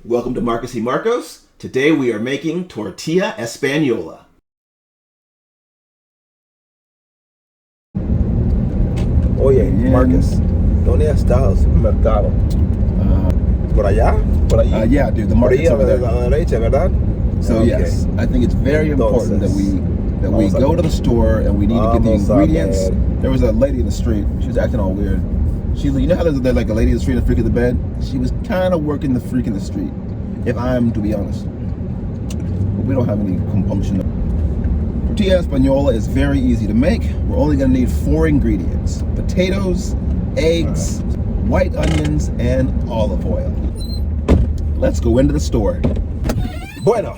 Welcome to Marcos y Marcos. Today we are making Tortilla Espanola. Oye, Marcos, ¿dónde está el supermercado? ¿Por allá? ¿Por allí? Yeah, dude, the market's over there. A la derecha, ¿verdad? So Okay. yes, I think it's very important that we Vamos a go ver. to the store and we need to get the Vamos a ingredients. ver. There was a lady in the street. She was acting all weird. She, you know how there's like a lady in the street and a freak in the bed? She was kind of working the freak in the street, if I'm to be honest. But we don't have any compunction. Tortilla Espanola is very easy to make. We're only going to need 4 ingredients: potatoes, eggs, white onions, and olive oil. Let's go into the store. Bueno,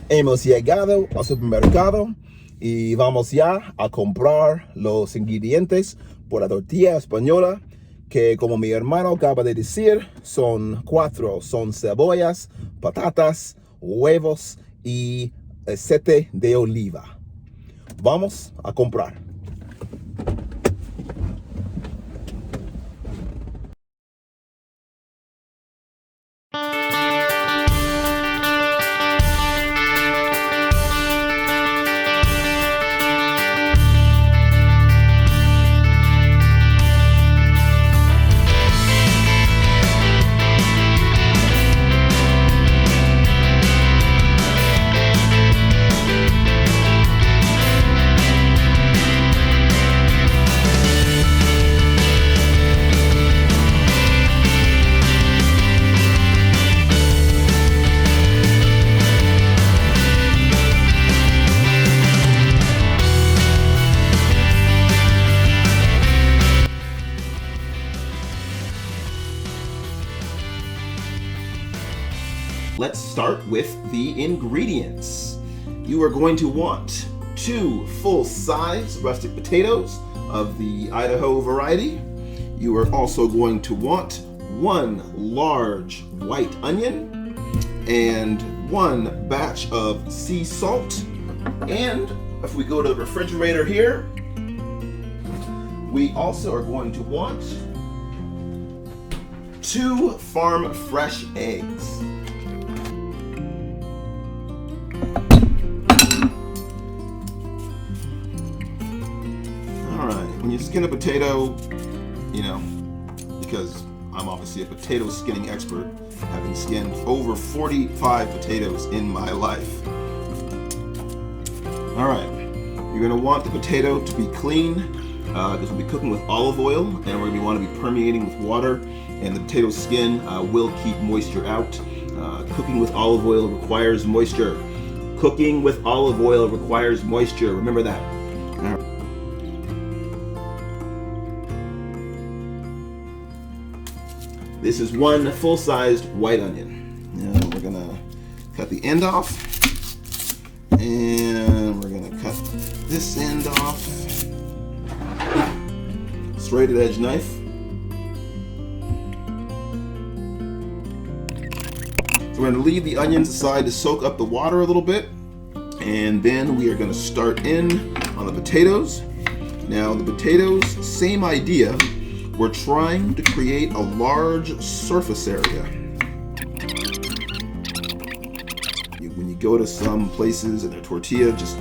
hemos llegado al supermercado y vamos ya a comprar los ingredientes por la tortilla española, que como mi hermano acaba de decir, son 4. Son cebollas, patatas, huevos y aceite de oliva. Vamos a comprar. Let's start with the ingredients. You are going to want 2 full-size rustic potatoes of the Idaho variety. You are also going to want 1 large white onion and 1 batch of sea salt. And if we go to the refrigerator here, we also are going to want 2 farm fresh eggs. When you skin a potato, you know, because I'm obviously a potato skinning expert, having skinned over 45 potatoes in my life. All right, you're gonna want the potato to be clean because we'll be cooking with olive oil and we're gonna want to be permeating with water, and the potato skin will keep moisture out. Cooking with olive oil requires moisture. Cooking with olive oil requires moisture. Remember that. All right. This is 1 full-sized white onion. Now we're gonna cut the end off, and we're gonna cut this end off. Straight edge knife. So we're gonna leave the onions aside to soak up the water a little bit, and then we are gonna start in on the potatoes. Now the potatoes, same idea. We're trying to create a large surface area. When you go to some places and their tortilla just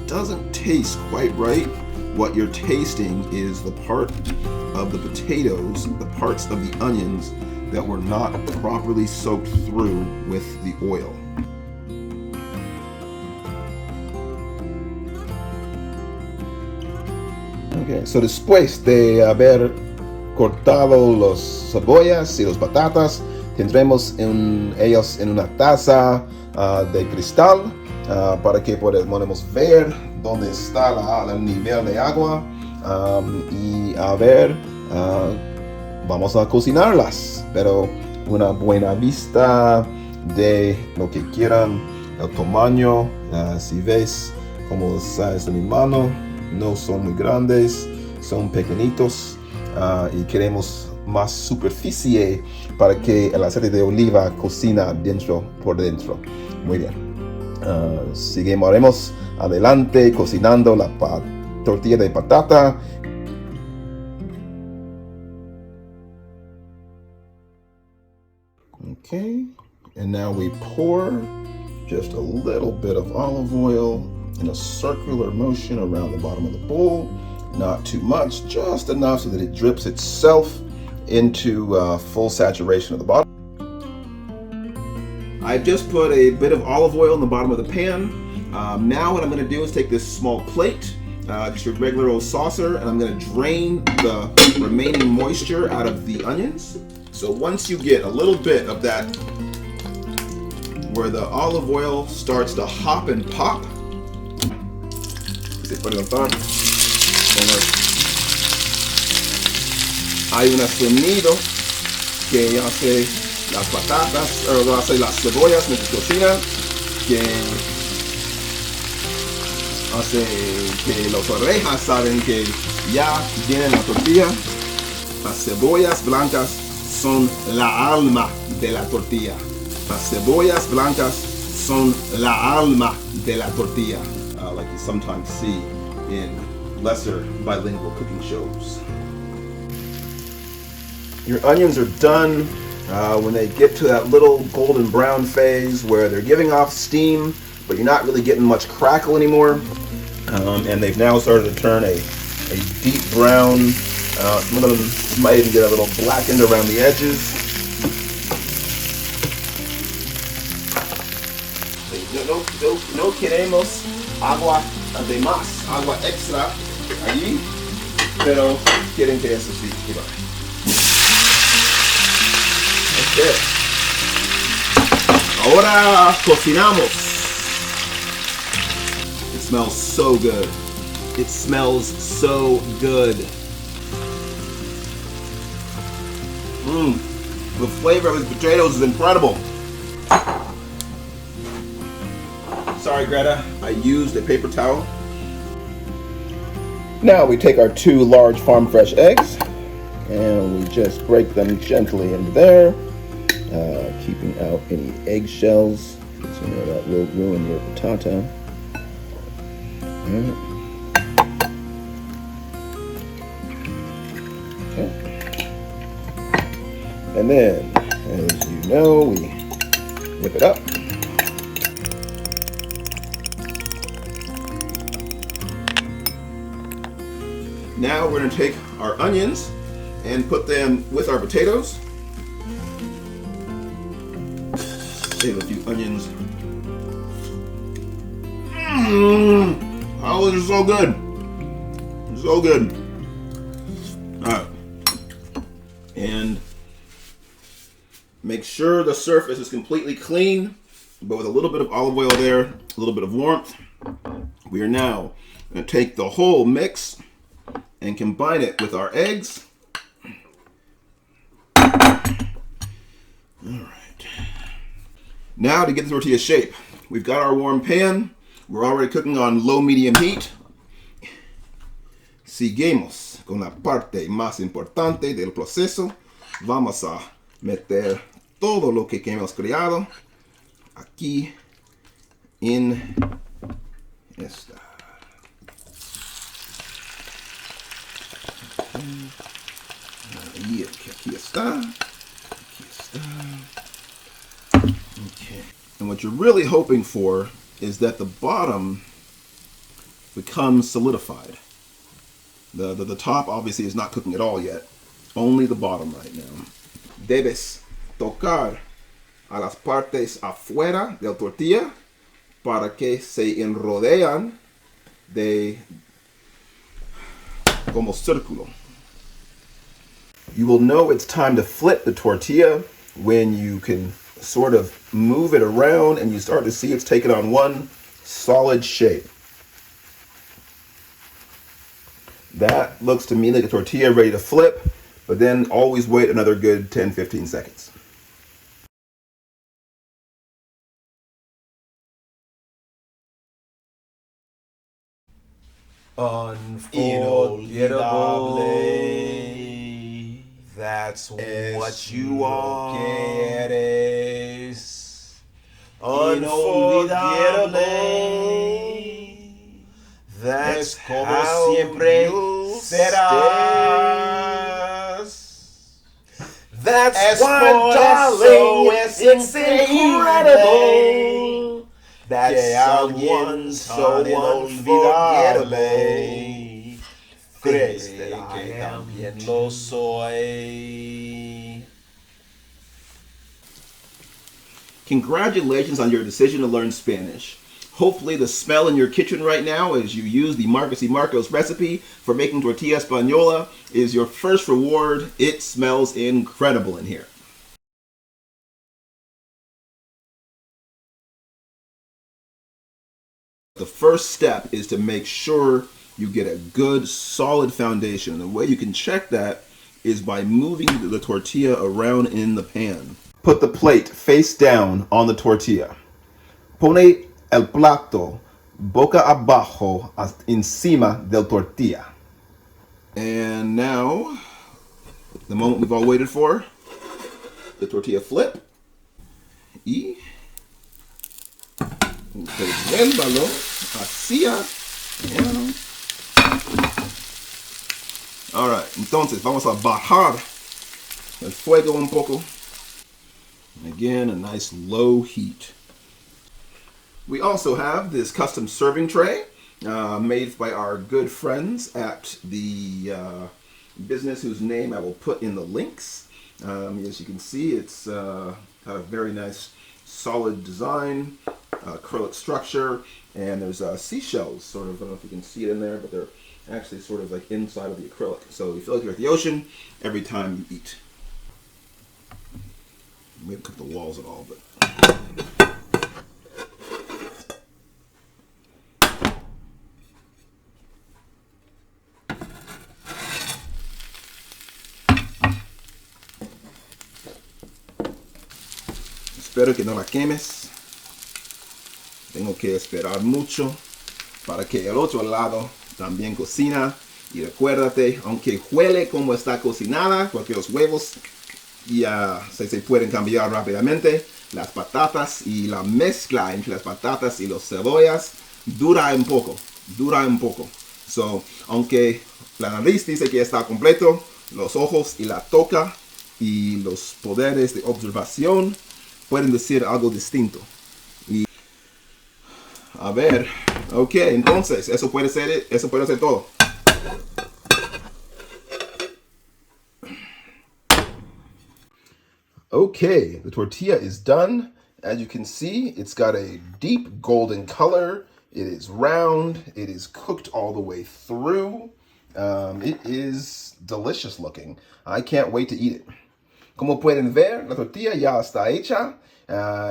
doesn't taste quite right, what you're tasting is the part of the potatoes, the parts of the onions that were not properly soaked through with the oil. Okay, so después de haber cortado los cebollas y los patatas, tendremos ellos en una taza de cristal para que podamos ver dónde está el nivel de agua y a ver, vamos a cocinarlas, pero una buena vista de lo que quieran, el tamaño, si ves como es en mi mano, no son muy grandes, son pequeñitos. Y queremos más superficie para que el aceite de oliva cocina por dentro. Muy bien. Seguiremos adelante cocinando la tortilla de patata. Okay. And now we pour just a little bit of olive oil in a circular motion around the bottom of the bowl. Not too much, just enough so that it drips itself into full saturation of the bottom. I've just put a bit of olive oil in the bottom of the pan. Now what I'm going to do is take this small plate, just a regular old saucer, and I'm going to drain the remaining moisture out of the onions. So once you get a little bit of that, where the olive oil starts to hop and pop, hay un sonido que hace las patatas, o hace las cebollas mientras cocina, que hace que las orejas saben que ya viene la tortilla. Las cebollas blancas son la alma de la tortilla. Las cebollas blancas son la alma de la tortilla, like you sometimes see in lesser bilingual cooking shows. Your onions are done when they get to that little golden brown phase where they're giving off steam, but you're not really getting much crackle anymore. And they've now started to turn a deep brown. Some of them might even get a little blackened around the edges. No queremos agua de más, agua extra allí, pero quieren que eso sí. Okay. Ahora cocinamos. It smells so good. It smells so good. The flavor of these potatoes is incredible. Sorry, Greta, I used a paper towel. Now we take our 2 large farm fresh eggs and we just break them gently into there, keeping out any eggshells, because you know that will ruin your patata. Okay. And then, as you know, we whip it up. Now we're going to take our onions and put them with our potatoes. Save a few onions. Oh, they're so good. So good. Alright. And make sure the surface is completely clean, but with a little bit of olive oil there, a little bit of warmth. We are now going to take the whole mix and combine it with our eggs. Alright. Now to get the tortilla shape. We've got our warm pan. We're already cooking on low-medium heat. Seguimos con la parte más importante del proceso. Vamos a meter todo lo que hemos creado aquí en esta. Ahí, aquí está. Aquí está. Okay. And what you're really hoping for is that the bottom becomes solidified. The top obviously is not cooking at all yet. Only the bottom right now. Debes tocar a las partes afuera del tortilla para que se enrodean de como círculo. You will know it's time to flip the tortilla when you can sort of move it around and you start to see it's taken on one solid shape. That looks to me like a tortilla ready to flip, but then always wait another good 10-15 seconds. Unforgettable. That's what you are. Quieres. Unforgettable. That's how siempre serás. That's por what, eso darling, es it's increíble incredible. That que alguien someone tan so inolvidable unforgettable crees cree that I que am también lo lo soy. Congratulations on your decision to learn Spanish. Hopefully the smell in your kitchen right now as you use the Marcos y Marcos recipe for making Tortilla Espanola is your first reward. It smells incredible in here. The first step is to make sure you get a good solid foundation. And the way you can check that is by moving the tortilla around in the pan. Put the plate face down on the tortilla. Pone el plato boca abajo encima del tortilla. And now, the moment we've all waited for, the tortilla flip. Y devuélvalo hacia. All right, entonces vamos a bajar el fuego un poco. And again, a nice low heat. We also have this custom serving tray made by our good friends at the business whose name I will put in the links. As you can see, it's got a very nice solid design, acrylic structure, and there's seashells, sort of, I don't know if you can see it in there, but they're actually sort of like inside of the acrylic. So you feel like you're at the ocean every time you eat. We haven't cooked the walls at all, but... Espero que no la quemes. Tengo que esperar mucho para que el otro lado también cocina. Y recuérdate, aunque huele como está cocinada, porque los huevos ya se pueden cambiar rápidamente, las patatas y la mezcla entre las patatas y los cebollas dura un poco. So, aunque la nariz dice que está completo, los ojos y la toca y los poderes de observación pueden decir algo distinto. Y a ver, ok, entonces eso puede ser todo. Okay, the tortilla is done. As you can see, it's got a deep golden color. It is round. It is cooked all the way through. It is delicious looking. I can't wait to eat it. Como pueden ver, la tortilla ya está hecha,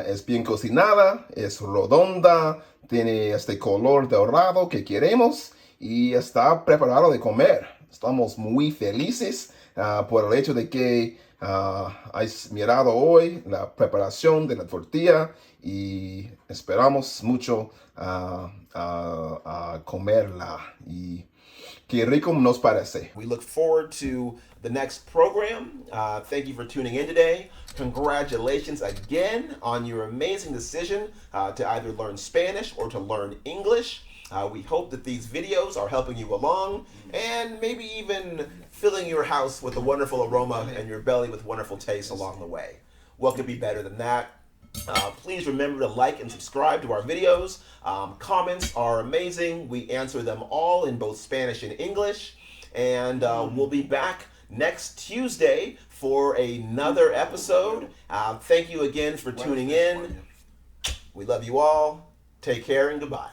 es bien cocinada, es redonda, tiene este color dorado que queremos y está preparado de comer. Estamos muy felices por el hecho de que has mirado hoy la preparación de la tortilla y esperamos mucho comerla. Y qué rico nos parece. We look forward to the next program. Thank you for tuning in today. Congratulations again on your amazing decision to either learn Spanish or to learn English. We hope that these videos are helping you along and maybe even filling your house with a wonderful aroma and your belly with wonderful taste along the way. What could be better than that? Please remember to like and subscribe to our videos. Comments are amazing. We answer them all in both Spanish and English. And we'll be back next Tuesday for another episode. Thank you again for tuning in. We love you all. Take care and goodbye.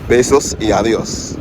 Besos y adiós.